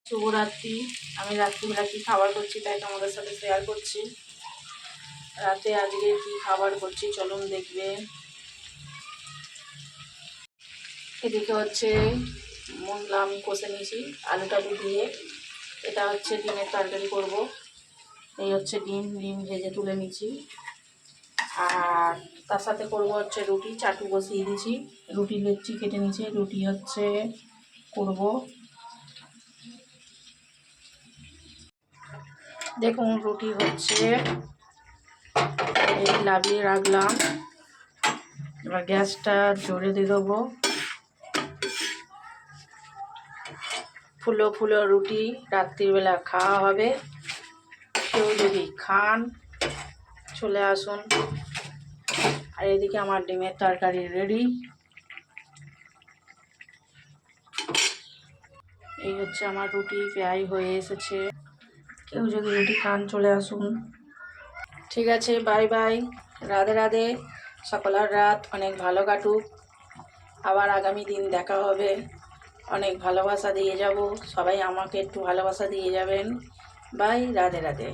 শুভরাত্রি। আমি রাত্রিবেলা কী খাবার করছি তাই তোমাদের সাথে শেয়ার করছি। রাতে আজকে কি খাবার করছি চলুন দেখবে। এদিকে হচ্ছে মশলা আমি কষে নিয়েছি আলু টালু দিয়ে। এটা হচ্ছে ডিমের তরকারি করব। এই হচ্ছে ডিম ভেজে তুলে নিয়েছি। আর তার সাথে করব হচ্ছে রুটি, চাটু বসিয়ে দিয়েছি। রুটি লেচি কেটে নিয়েছি, রুটি হচ্ছে করব। দেখুন রুটি হচ্ছে এই লাভিয়ে রাখলাম। এবার গ্যাসটা জোরে দিয়ে দেবো। ফুলো ফুলো রুটি রাত্রিবেলা খাওয়া হবে। কেউ যদি খান চলে আসুন। আর এদিকে আমার ডিমের তরকারি রেডি। এই হচ্ছে আমার রুটি প্রায় হয়ে এসেছে। কেউ যদি রুটি খান চলে আসুন। ঠিক আছে, বাই বাই, রাধে রাধে। সকলের রাত অনেক ভালো কাটুক। আবার আগামী দিন দেখা হবে। অনেক ভালোবাসা দিয়ে যাব। সবাই আমাকে একটু ভালোবাসা দিয়ে যাবেন। বাই, রাধে রাধে।